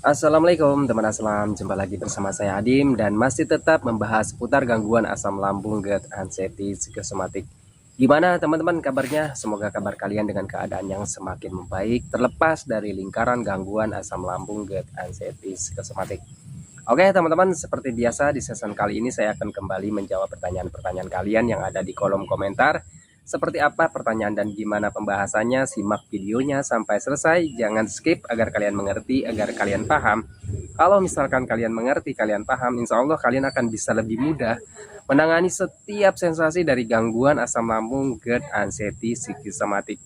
Assalamualaikum teman aslam, jumpa lagi bersama saya Adim dan masih tetap membahas seputar gangguan asam lambung, GERD, anxiety, psikosomatik. Gimana teman-teman kabarnya? Semoga kabar kalian dengan keadaan yang semakin membaik terlepas dari lingkaran gangguan asam lambung, GERD, anxiety, psikosomatik. Oke teman-teman, seperti biasa di season kali ini saya akan kembali menjawab pertanyaan-pertanyaan kalian yang ada di kolom komentar. Seperti apa pertanyaan dan gimana pembahasannya, simak videonya sampai selesai, jangan skip agar kalian mengerti, agar kalian paham. Kalau misalkan kalian mengerti, kalian paham, insya Allah kalian akan bisa lebih mudah menangani setiap sensasi dari gangguan asam lambung, GERD, anxiety, psikosomatik.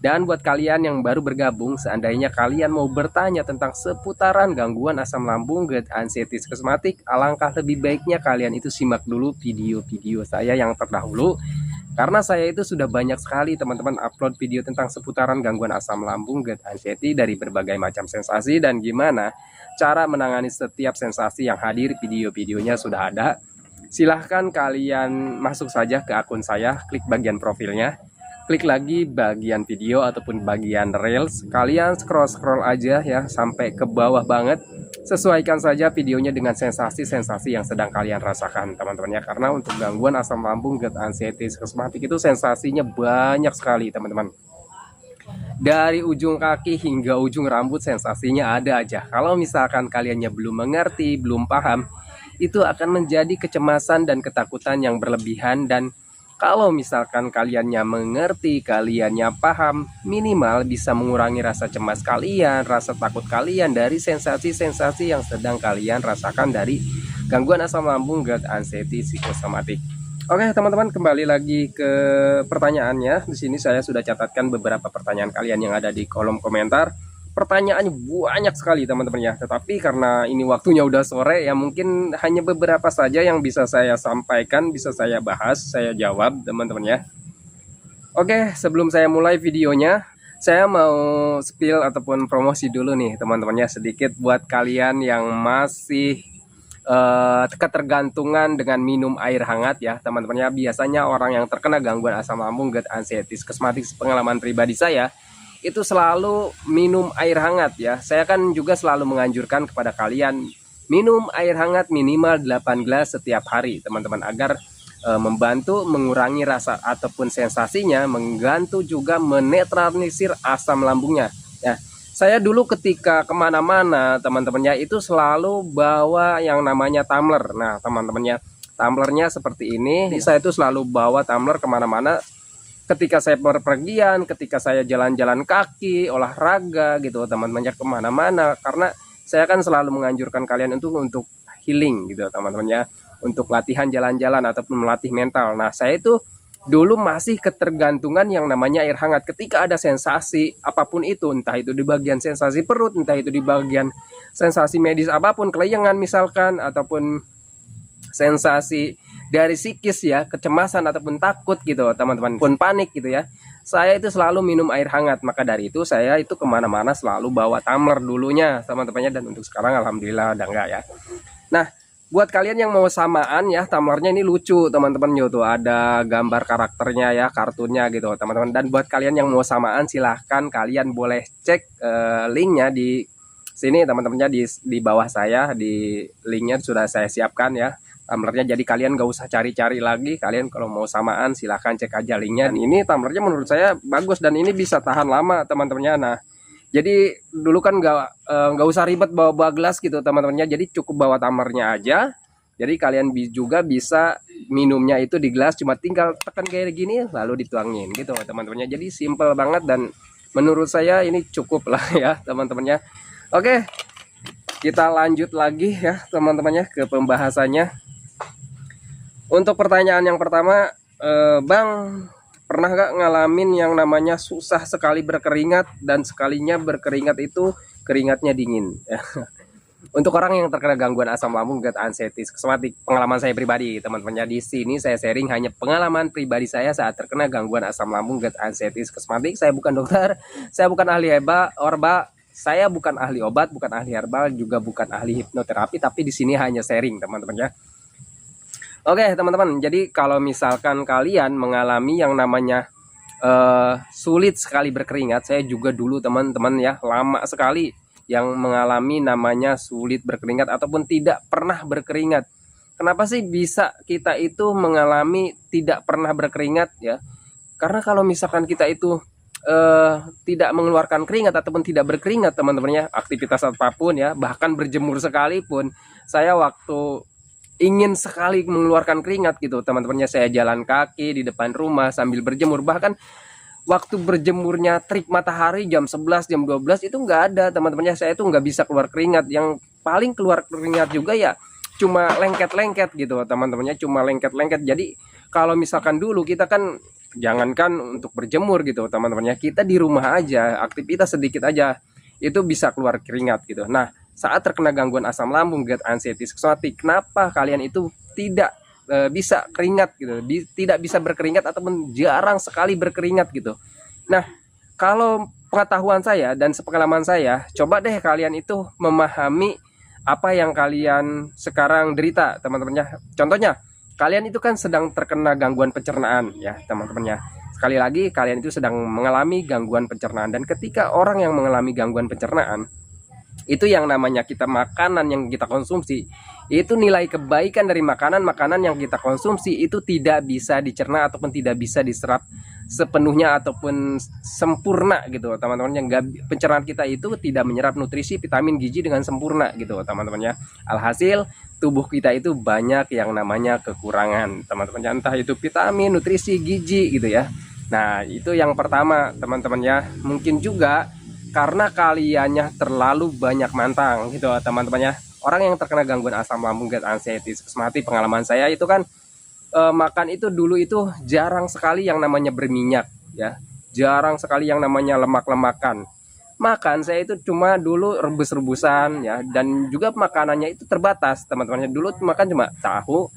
Dan buat kalian yang baru bergabung, seandainya kalian mau bertanya tentang seputaran gangguan asam lambung, GERD, anxiety, psikosomatik, alangkah lebih baiknya kalian itu simak dulu video-video saya yang terdahulu. Karena saya itu sudah banyak sekali teman-teman upload video tentang seputaran gangguan asam lambung, GERD, anxiety dari berbagai macam sensasi dan gimana cara menangani setiap sensasi yang hadir. Video-videonya sudah ada. Silahkan kalian masuk saja ke akun saya, klik bagian profilnya, klik lagi bagian video ataupun bagian reels, kalian scroll aja ya sampai ke bawah banget. Sesuaikan saja videonya dengan sensasi-sensasi yang sedang kalian rasakan teman-teman ya, karena untuk gangguan asam lambung, GERD, anxiety, psikosomatik itu sensasinya banyak sekali teman-teman. Dari ujung kaki hingga ujung rambut sensasinya ada aja. Kalau misalkan kaliannya belum mengerti, belum paham, itu akan menjadi kecemasan dan ketakutan yang berlebihan. Dan kalau misalkan kaliannya mengerti, kaliannya paham, minimal bisa mengurangi rasa cemas kalian, rasa takut kalian dari sensasi-sensasi yang sedang kalian rasakan dari gangguan asam lambung, GERD, anxiety, psikosomatik. Oke teman-teman, kembali lagi ke pertanyaannya. Di sini saya sudah catatkan beberapa pertanyaan kalian yang ada di kolom komentar. Pertanyaannya banyak sekali teman-teman ya, tetapi karena ini waktunya udah sore ya, mungkin hanya beberapa saja yang bisa saya sampaikan, bisa saya bahas, saya jawab teman-teman ya. Oke, sebelum saya mulai videonya, saya mau spill ataupun promosi dulu nih teman-teman ya, sedikit buat kalian yang masih ketergantungan dengan minum air hangat ya teman-teman ya. Biasanya orang yang terkena gangguan asam lambung, GERD, anxiety, psikosomatik, pengalaman pribadi saya itu selalu minum air hangat ya. Saya kan juga selalu menganjurkan kepada kalian minum air hangat minimal 8 gelas setiap hari teman-teman, agar membantu mengurangi rasa ataupun sensasinya, menggantu juga menetralisir asam lambungnya ya. Saya dulu ketika kemana-mana teman-temannya itu selalu bawa yang namanya tumbler. Nah teman-temannya, tumblernya seperti ini. Saya itu selalu bawa tumbler kemana-mana. Ketika saya berpergian, ketika saya jalan-jalan kaki, olahraga gitu teman-temannya, kemana-mana. Karena saya kan selalu menganjurkan kalian untuk healing gitu teman-temannya, untuk latihan jalan-jalan ataupun melatih mental. Nah saya itu dulu masih ketergantungan yang namanya air hangat. Ketika ada sensasi apapun itu, entah itu di bagian sensasi perut, entah itu di bagian sensasi medis apapun, kelayangan misalkan, ataupun sensasi dari psikis ya, kecemasan ataupun takut gitu teman-teman, pun panik gitu ya, saya itu selalu minum air hangat. Maka dari itu saya itu kemana-mana selalu bawa tumbler dulunya teman-temannya, dan untuk sekarang alhamdulillah udah enggak ya. Nah buat kalian yang mau samaan ya, tumblernya ini lucu teman-teman, tuh ada gambar karakternya ya, kartunnya gitu teman-teman. Dan buat kalian yang mau samaan, silahkan kalian boleh cek linknya di sini teman-temannya, di bawah saya, di linknya sudah saya siapkan ya tumblernya. Jadi kalian gak usah cari-cari lagi, kalian kalau mau samaan silahkan cek aja linknya. Dan ini tumblernya menurut saya bagus dan ini bisa tahan lama teman-temannya. Nah jadi dulu kan nggak usah ribet bawa gelas gitu teman-temannya, jadi cukup bawa tumblernya aja. Jadi kalian juga bisa minumnya itu di gelas, cuma tinggal tekan kayak gini lalu dituangin gitu teman-temannya. Jadi simple banget dan menurut saya ini cukup lah ya teman-temannya. Oke, kita lanjut lagi ya teman-temannya ke pembahasannya. Untuk pertanyaan yang pertama, Bang, pernah gak ngalamin yang namanya susah sekali berkeringat dan sekalinya berkeringat itu keringatnya dingin? Untuk orang yang terkena gangguan asam lambung, GERD, anxiety, psikosomatik, pengalaman saya pribadi teman-temannya, di sini saya sharing hanya pengalaman pribadi saya saat terkena gangguan asam lambung, GERD, anxiety, psikosomatik. Saya bukan dokter, saya bukan ahli saya bukan ahli obat, bukan ahli herbal, juga bukan ahli hipnoterapi, tapi di sini hanya sharing teman-temannya. Oke teman-teman, jadi kalau misalkan kalian mengalami yang namanya sulit sekali berkeringat, saya juga dulu teman-teman ya, lama sekali yang mengalami namanya sulit berkeringat ataupun tidak pernah berkeringat. Kenapa sih bisa kita itu mengalami tidak pernah berkeringat ya? Karena kalau misalkan kita itu tidak mengeluarkan keringat ataupun tidak berkeringat teman-teman ya, aktivitas apapun ya, bahkan berjemur sekalipun, saya waktu ingin sekali mengeluarkan keringat gitu teman-temannya, saya jalan kaki di depan rumah sambil berjemur, bahkan waktu berjemurnya terik matahari jam 11 jam 12 itu nggak ada teman-temannya, saya itu nggak bisa keluar keringat. Yang paling keluar keringat juga ya cuma lengket-lengket gitu teman-temannya, cuma lengket-lengket. Jadi kalau misalkan dulu kita kan jangankan untuk berjemur gitu teman-temannya, kita di rumah aja aktivitas sedikit aja itu bisa keluar keringat gitu. Nah, saat terkena gangguan asam lambung, GERD, anxieties, skomatik, kenapa kalian itu tidak bisa keringat gitu, tidak bisa berkeringat ataupun jarang sekali berkeringat gitu. Nah, kalau pengetahuan saya dan sepengalaman saya, coba deh kalian itu memahami apa yang kalian sekarang derita teman-temannya. Contohnya kalian itu kan sedang terkena gangguan pencernaan ya teman-temannya. Sekali lagi kalian itu sedang mengalami gangguan pencernaan, dan ketika orang yang mengalami gangguan pencernaan itu yang namanya kita makanan yang kita konsumsi itu nilai kebaikan dari makanan yang kita konsumsi itu tidak bisa dicerna ataupun tidak bisa diserap sepenuhnya ataupun sempurna gitu teman-teman. Yang pencernaan kita itu tidak menyerap nutrisi, vitamin, gizi dengan sempurna gitu teman-teman ya. Alhasil tubuh kita itu banyak yang namanya kekurangan teman-teman, entah itu vitamin, nutrisi, gizi gitu ya. Nah, itu yang pertama teman-teman ya. Mungkin juga karena kaliannya terlalu banyak mantang gitu teman-teman ya. Orang yang terkena gangguan asam lambung, GERD, anxieties, skomatik, pengalaman saya itu kan makan itu dulu itu jarang sekali yang namanya berminyak ya, jarang sekali yang namanya lemak-lemakan. Makan saya itu cuma dulu rebus-rebusan ya, dan juga makanannya itu terbatas teman-teman. Dulu makan cuma tahu,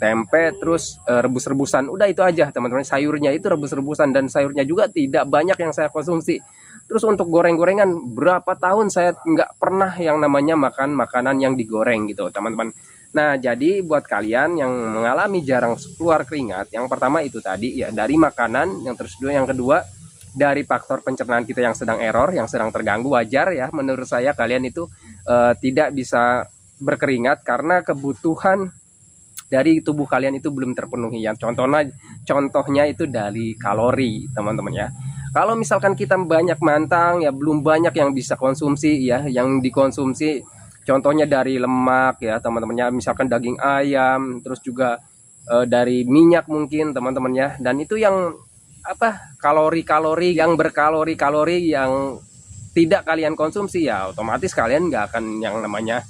tempe, terus rebus-rebusan, udah itu aja teman-teman. Sayurnya itu rebus-rebusan dan sayurnya juga tidak banyak yang saya konsumsi. Terus untuk goreng-gorengan, berapa tahun saya nggak pernah yang namanya makan makanan yang digoreng gitu teman-teman. Nah, jadi buat kalian yang mengalami jarang keluar keringat, yang pertama itu tadi ya dari makanan, yang kedua dari faktor pencernaan kita yang sedang error, yang sedang terganggu. Wajar ya menurut saya kalian itu tidak bisa berkeringat karena kebutuhan dari tubuh kalian itu belum terpenuhi ya. Contohnya itu dari kalori teman-teman ya. Kalau misalkan kita banyak mantang ya, belum banyak yang bisa konsumsi ya, yang dikonsumsi contohnya dari lemak ya teman-teman ya, misalkan daging ayam, terus juga dari minyak mungkin teman-teman ya. Dan itu yang apa, kalori-kalori yang berkalori-kalori yang tidak kalian konsumsi ya, otomatis kalian nggak akan yang namanya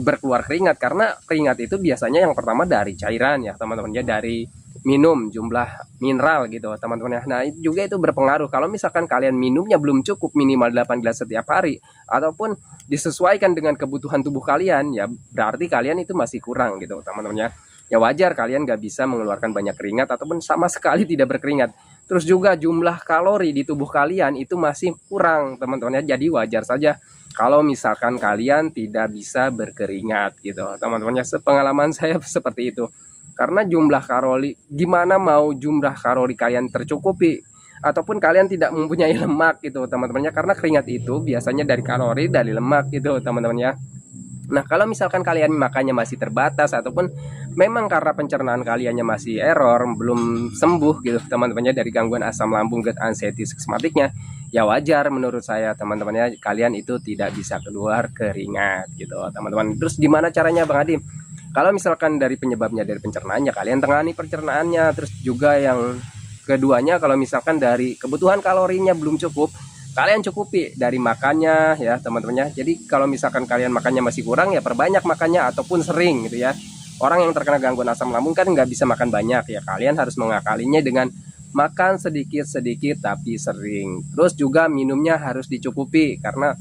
berkeluar keringat. Karena keringat itu biasanya yang pertama dari cairan ya teman-teman ya, dari minum, jumlah mineral gitu teman-teman ya. Nah, itu juga itu berpengaruh. Kalau misalkan kalian minumnya belum cukup, minimal 8 gelas setiap hari ataupun disesuaikan dengan kebutuhan tubuh kalian ya, berarti kalian itu masih kurang gitu teman-teman ya. Ya wajar kalian gak bisa mengeluarkan banyak keringat ataupun sama sekali tidak berkeringat. Terus juga jumlah kalori di tubuh kalian itu masih kurang teman-teman ya. Jadi wajar saja kalau misalkan kalian tidak bisa berkeringat gitu teman-teman ya. Sepengalaman saya seperti itu. Karena jumlah kalori, gimana mau jumlah kalori kalian tercukupi ataupun kalian tidak mempunyai lemak gitu teman-temannya, karena keringat itu biasanya dari kalori, dari lemak gitu teman-temannya. Nah, kalau misalkan kalian makannya masih terbatas ataupun memang karena pencernaan kaliannya masih error, belum sembuh gitu teman-temannya dari gangguan asam lambung, GERD, anxieties, skomatiknya, ya wajar menurut saya teman-temannya kalian itu tidak bisa keluar keringat gitu teman-teman. Terus gimana caranya Bang Adi? Kalau misalkan dari penyebabnya dari pencernaannya, kalian tangani pencernaannya. Terus juga yang keduanya, kalau misalkan dari kebutuhan kalorinya belum cukup, kalian cukupi dari makannya ya teman-temannya. Jadi kalau misalkan kalian makannya masih kurang ya perbanyak makannya ataupun sering gitu ya. Orang yang terkena gangguan asam lambung kan nggak bisa makan banyak ya, kalian harus mengakalinya dengan makan sedikit-sedikit tapi sering. Terus juga minumnya harus dicukupi, karena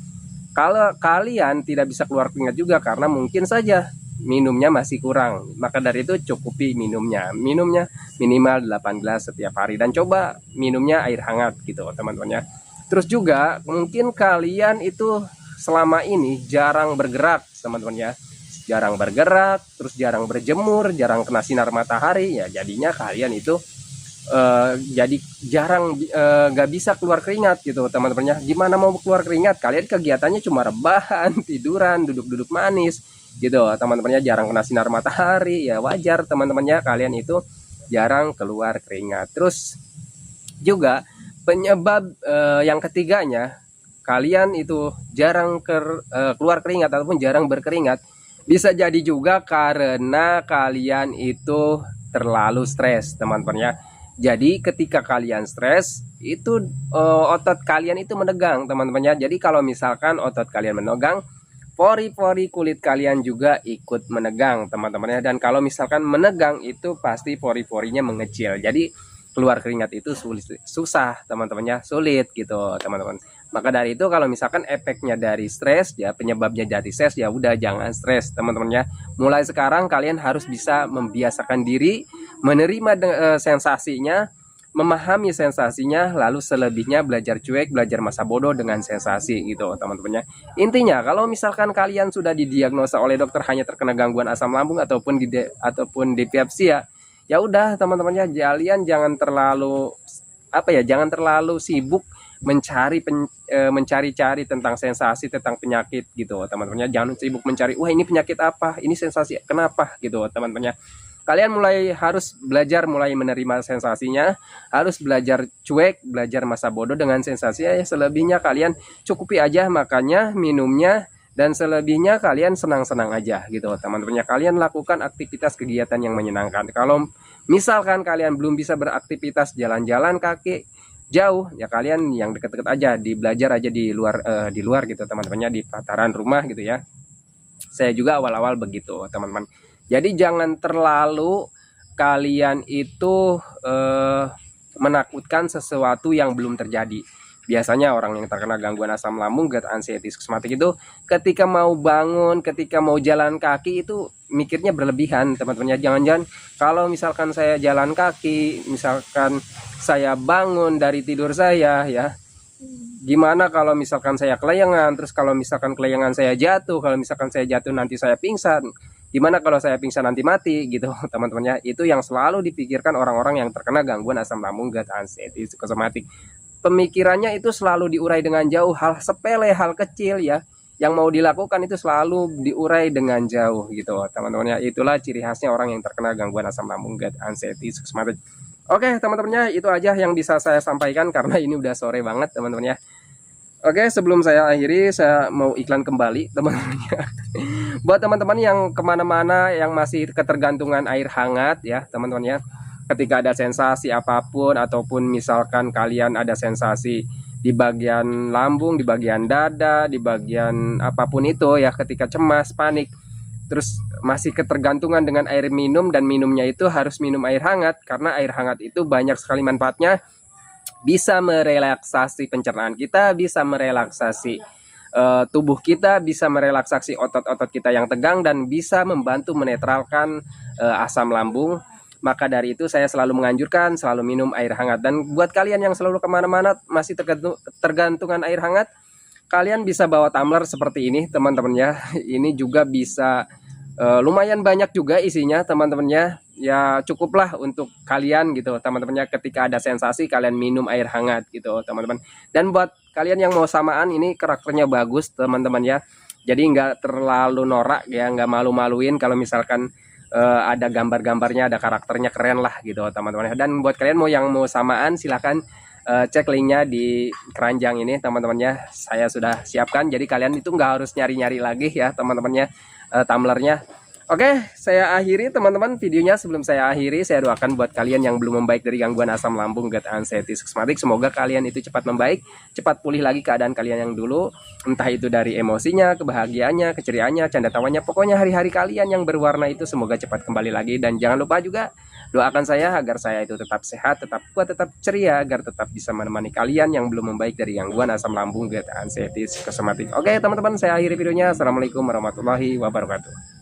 kalau kalian tidak bisa keluar keringat juga karena mungkin saja minumnya masih kurang, maka dari itu cukupi minumnya minimal 8 gelas setiap hari, dan coba minumnya air hangat gitu teman-teman ya. Terus juga mungkin kalian itu selama ini jarang bergerak teman-teman ya, jarang bergerak, terus jarang berjemur, jarang kena sinar matahari ya, jadinya kalian itu jadi jarang nggak bisa keluar keringat gitu teman-temannya. Gimana mau keluar keringat, kalian kegiatannya cuma rebahan, tiduran, duduk-duduk manis gitu teman-temannya, jarang kena sinar matahari, ya wajar teman-temannya kalian itu jarang keluar keringat. Terus juga penyebab yang ketiganya, kalian itu jarang keluar keringat ataupun jarang berkeringat, bisa jadi juga karena kalian itu terlalu stres teman-teman ya. Jadi ketika kalian stres itu otot kalian itu menegang teman-teman ya. Jadi kalau misalkan otot kalian menegang, pori-pori kulit kalian juga ikut menegang teman-teman ya. Dan kalau misalkan menegang itu pasti pori-porinya mengecil. Jadi keluar keringat itu susah teman-temannya, sulit gitu teman-teman. Maka dari itu kalau misalkan efeknya dari stres ya, penyebabnya dari stres, ya udah jangan stres teman-teman ya. Mulai sekarang kalian harus bisa membiasakan diri menerima sensasinya, memahami sensasinya, lalu selebihnya belajar cuek, belajar masa bodoh dengan sensasi gitu teman-teman ya. Intinya kalau misalkan kalian sudah didiagnosa oleh dokter hanya terkena gangguan asam lambung ataupun dispepsia, ya udah teman-temannya, kalian jangan terlalu jangan terlalu sibuk mencari-cari tentang sensasi, tentang penyakit gitu teman-temannya. Jangan sibuk mencari, wah ini penyakit apa, ini sensasi kenapa gitu teman-temannya. Kalian harus belajar mulai menerima sensasinya, harus belajar cuek, belajar masa bodoh dengan sensasinya. Ya selebihnya kalian cukupi aja makannya, minumnya, dan selebihnya kalian senang-senang aja gitu teman-temannya. Kalian lakukan aktivitas kegiatan yang menyenangkan. Kalau misalkan kalian belum bisa beraktivitas jalan-jalan kaki jauh, ya kalian yang deket-deket aja, belajar aja di luar gitu teman-temannya, di pelataran rumah gitu ya. Saya juga awal-awal begitu teman-teman. Jadi jangan terlalu kalian itu menakutkan sesuatu yang belum terjadi. Biasanya orang yang terkena gangguan asam lambung, GERD, anxiety psikosomatik itu ketika mau bangun, ketika mau jalan kaki itu mikirnya berlebihan teman-teman ya. Jangan-jangan kalau misalkan saya jalan kaki, misalkan saya bangun dari tidur saya ya, gimana kalau misalkan saya kelayangan, terus kalau misalkan kelayangan saya jatuh, kalau misalkan saya jatuh nanti saya pingsan, gimana kalau saya pingsan nanti mati gitu teman-teman ya. Itu yang selalu dipikirkan orang-orang yang terkena gangguan asam lambung, GERD, anxiety psikosomatik. Pemikirannya itu selalu diurai dengan jauh, hal sepele, hal kecil ya, yang mau dilakukan itu selalu diurai dengan jauh gitu teman-teman ya. Itulah ciri khasnya orang yang terkena gangguan asam lambung, GERD, anxiety psikosomatik. Oke teman-temannya, itu aja yang bisa saya sampaikan karena ini udah sore banget teman-teman ya. Oke, sebelum saya akhiri, saya mau iklan kembali teman-teman ya. Buat teman-teman yang kemana-mana yang masih ketergantungan air hangat ya teman-teman ya, ketika ada sensasi apapun, ataupun misalkan kalian ada sensasi di bagian lambung, di bagian dada, di bagian apapun itu ya, ketika cemas, panik, terus masih ketergantungan dengan air minum, dan minumnya itu harus minum air hangat karena air hangat itu banyak sekali manfaatnya. Bisa merelaksasi pencernaan kita, bisa merelaksasi tubuh kita, bisa merelaksasi otot-otot kita yang tegang, dan bisa membantu menetralkan asam lambung. Maka dari itu saya selalu menganjurkan selalu minum air hangat. Dan buat kalian yang selalu kemana-mana masih tergantungan air hangat, kalian bisa bawa tumbler seperti ini teman-teman ya. Ini juga bisa lumayan banyak juga isinya teman-temannya. Ya cukuplah untuk kalian gitu teman-temannya, ketika ada sensasi kalian minum air hangat gitu teman-teman. Dan buat kalian yang mau samaan, ini karakternya bagus teman-teman ya. Jadi nggak terlalu norak ya, nggak malu-maluin kalau misalkan ada gambar-gambarnya, ada karakternya, keren lah gitu teman-teman. Dan buat kalian yang mau samaan, silahkan cek linknya di keranjang ini teman-temannya. Saya sudah siapkan, jadi kalian itu nggak harus nyari-nyari lagi ya teman-temannya, tumblernya. Oke, saya akhiri teman-teman videonya. Sebelum saya akhiri, saya doakan buat kalian yang belum membaik dari gangguan asam lambung, GERD, anxiety psikosomatik, semoga kalian itu cepat membaik, cepat pulih lagi keadaan kalian yang dulu, entah itu dari emosinya, kebahagiaannya, keceriaannya, canda tawanya, pokoknya hari-hari kalian yang berwarna itu semoga cepat kembali lagi. Dan jangan lupa juga doakan saya agar saya itu tetap sehat, tetap kuat, tetap ceria, agar tetap bisa menemani kalian yang belum membaik dari gangguan asam lambung, GERD, anxiety psikosomatik. Oke teman-teman, saya akhiri videonya. Assalamualaikum warahmatullahi wabarakatuh.